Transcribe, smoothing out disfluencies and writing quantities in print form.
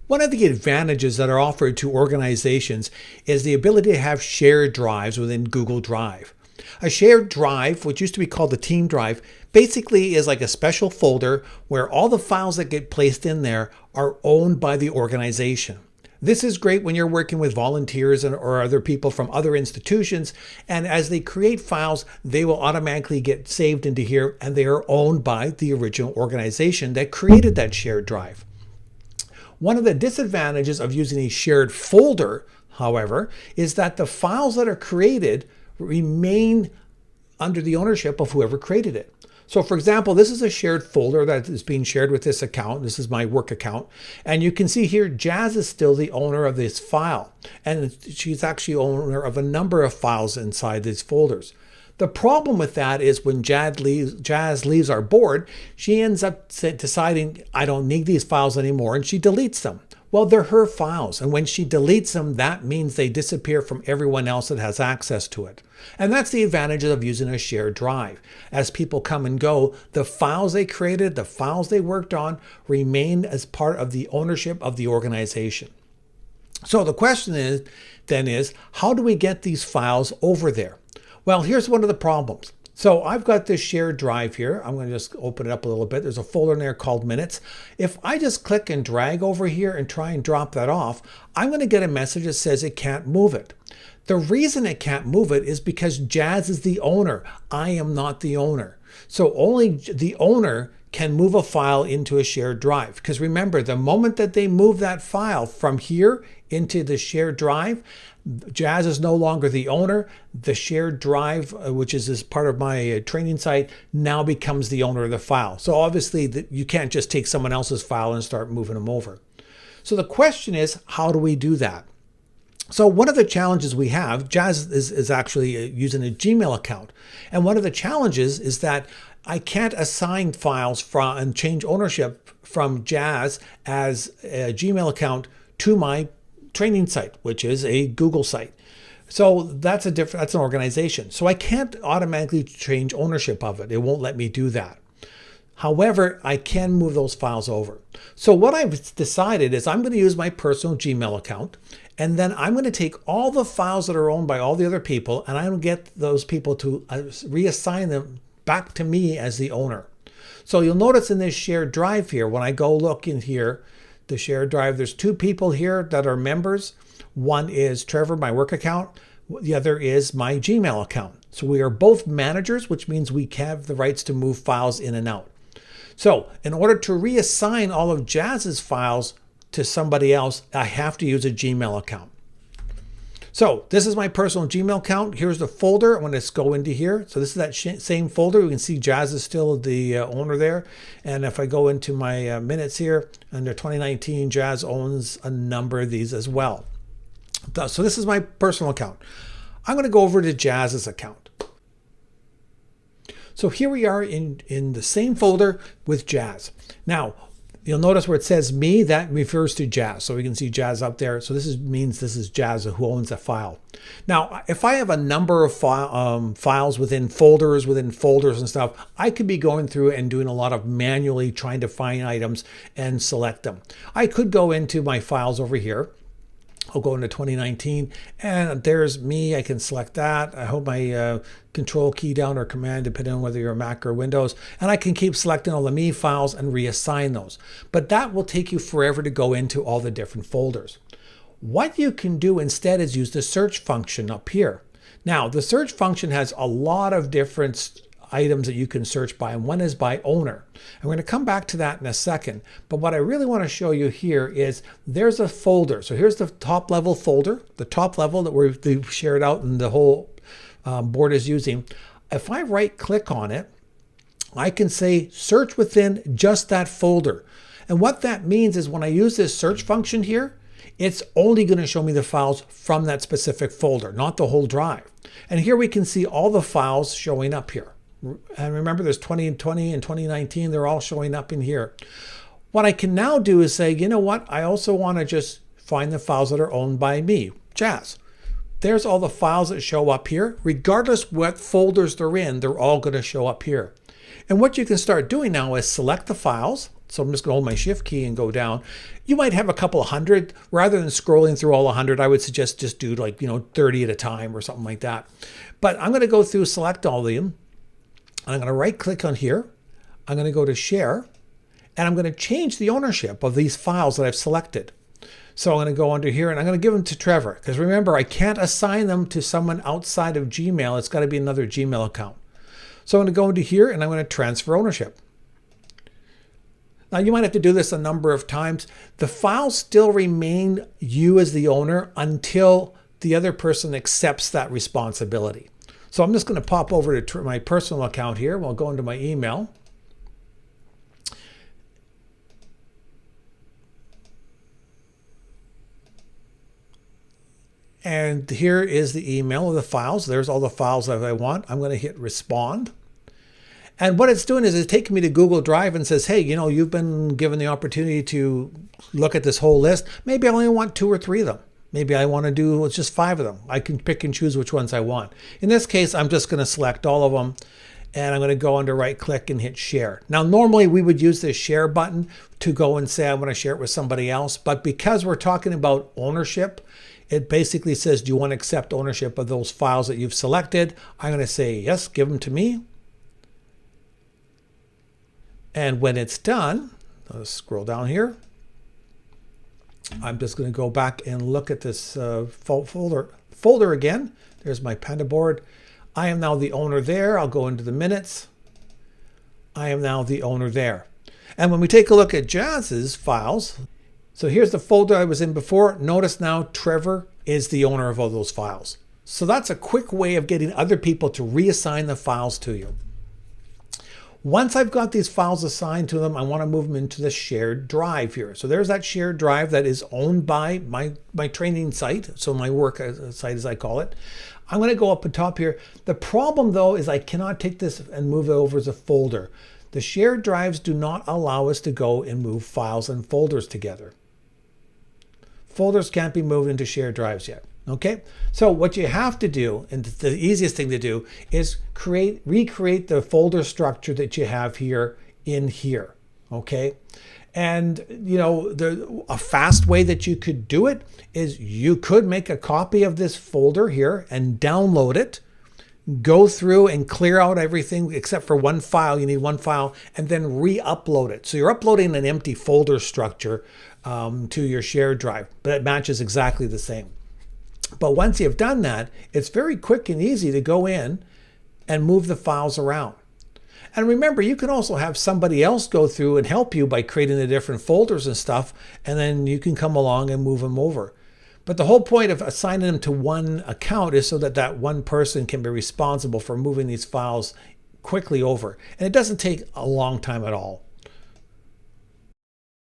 One of the advantages that are offered to organizations is the ability to have shared drives within Google Drive. A shared drive, which used to be called the team drive, basically is like a special folder where all the files that get placed in there are owned by the organization. This is great when you're working with volunteers or other people from other institutions, and as they create files, they will automatically get saved into here, and they are owned by the original organization that created that shared drive. One of the disadvantages of using a shared folder, however, is that the files that are created remain under the ownership of whoever created it. So for example, this is a shared folder that is being shared with this account. This is my work account. And you can see here, Jazz is still the owner of this file. And she's actually owner of a number of files inside these folders. The problem with that is when Jazz leaves our board, she ends up deciding, I don't need these files anymore, and she deletes them. Well, they're her files, and when she deletes them, that means they disappear from everyone else that has access to it. And that's the advantage of using a shared drive. As people come and go, the files they created, the files they worked on, remain as part of the ownership of the organization. So the question is, how do we get these files over there? Well, here's one of the problems. So I've got this shared drive here. I'm going to just open it up a little bit. There's a folder in there called minutes. If I just click and drag over here and try and drop that off, I'm going to get a message that says it can't move it. The reason it can't move it is because Jazz is the owner. I am not the owner. So only the owner can move a file into a shared drive. Because remember, the moment that they move that file from here into the shared drive, Jazz is no longer the owner. The shared drive, which is part of my training site, now becomes the owner of the file. So obviously you can't just take someone else's file and start moving them over. So the question is, how do we do that? So one of the challenges we have, Jazz is actually using a Gmail account. And one of the challenges is that I can't assign files from and change ownership from Jazz as a Gmail account to my training site, which is a Google site. So that's an organization. So I can't automatically change ownership of it. It won't let me do that. However, I can move those files over. So what I've decided is I'm going to use my personal Gmail account, and then I'm going to take all the files that are owned by all the other people, and I'm going to get those people to reassign them back to me as the owner. So you'll notice in this shared drive here, when I go look in here, the shared drive, there's two people here that are members. One is Trevor, my work account. The other is my Gmail account. So we are both managers, which means we have the rights to move files in and out. So in order to reassign all of Jazz's files to somebody else, I have to use a Gmail account. So this is my personal Gmail account. Here's the folder. I'm going to go into here. So this is that same folder. You can see Jazz is still the owner there. And if I go into my minutes here, under 2019, Jazz owns a number of these as well. So this is my personal account. I'm going to go over to Jazz's account. So here we are in the same folder with Jazz. Now, you'll notice where it says me, that refers to Jazz. So we can see Jazz up there. So means this is Jazz who owns the file. Now, if I have a number of files within folders and stuff, I could be going through and doing a lot of manually trying to find items and select them. I could go into my files over here. I'll go into 2019 and there's me. I can select that. I hold my control key down or command, depending on whether you're a Mac or Windows, and I can keep selecting all the me files and reassign those. But that will take you forever to go into all the different folders. What you can do instead is use the search function up here. Now, the search function has a lot of different items that you can search by, and one is by owner. I'm going to come back to that in a second, but what I really want to show you here is there's a folder. So here's the top level folder, the top level that we've shared out and the whole board is using. If I right click on it, I can say search within just that folder. And what that means is when I use this search function here, it's only going to show me the files from that specific folder, not the whole drive. And here we can see all the files showing up here. And remember, there's 2020 and 2019. They're all showing up in here. What I can now do is say, you know what? I also want to just find the files that are owned by me, Jazz. There's all the files that show up here. Regardless what folders they're in, they're all going to show up here. And what you can start doing now is select the files, So I'm just going to hold my shift key and go down. You might have a couple of hundred. Rather than scrolling through all 100, I would suggest just do like, 30 at a time or something like that. But I'm going to go through, select all of them. And I'm going to right click on here. I'm going to go to share. And I'm going to change the ownership of these files that I've selected. So I'm going to go under here and I'm going to give them to Trevor. Because remember, I can't assign them to someone outside of Gmail. It's got to be another Gmail account. So I'm going to go into here and I'm going to transfer ownership. Now you might have to do this a number of times. The files still remain you as the owner until the other person accepts that responsibility. So I'm just going to pop over to my personal account here. We'll go into my email. And here is the email of the files. There's all the files that I want. I'm going to hit respond. And what it's doing is it's taking me to Google Drive and says, hey, you've been given the opportunity to look at this whole list. Maybe I only want 2 or 3 of them. Maybe I want to do just 5 of them. I can pick and choose which ones I want. In this case, I'm just going to select all of them. And I'm going to go under right click and hit share. Now, normally we would use this share button to go and say I want to share it with somebody else. But because we're talking about ownership, it basically says, do you want to accept ownership of those files that you've selected? I'm going to say, yes, give them to me. And when it's done, let's scroll down here. I'm just going to go back and look at this folder again. There's my Panda board. I am now the owner there. I'll go into the minutes. I am now the owner there. And when we take a look at Jazz's files, so here's the folder I was in before. Notice now Trevor is the owner of all those files. So that's a quick way of getting other people to reassign the files to you. Once I've got these files assigned to them, I want to move them into the shared drive here. So there's that shared drive that is owned by my training site. So my work site, as I call it. I'm going to go up on top here. The problem though is I cannot take this and move it over as a folder. The shared drives do not allow us to go and move files and folders together. Folders can't be moved into shared drives yet. Okay, so what you have to do, and the easiest thing to do, is recreate the folder structure that you have here in here. Okay, and a fast way that you could do it is you could make a copy of this folder here and download it, go through and clear out everything except for one file. You need one file, and then re-upload it. So you're uploading an empty folder structure to your shared drive, but it matches exactly the same. But once you've done that, it's very quick and easy to go in and move the files around. And remember, you can also have somebody else go through and help you by creating the different folders and stuff, and then you can come along and move them over. But the whole point of assigning them to one account is so that that one person can be responsible for moving these files quickly over. And it doesn't take a long time at all.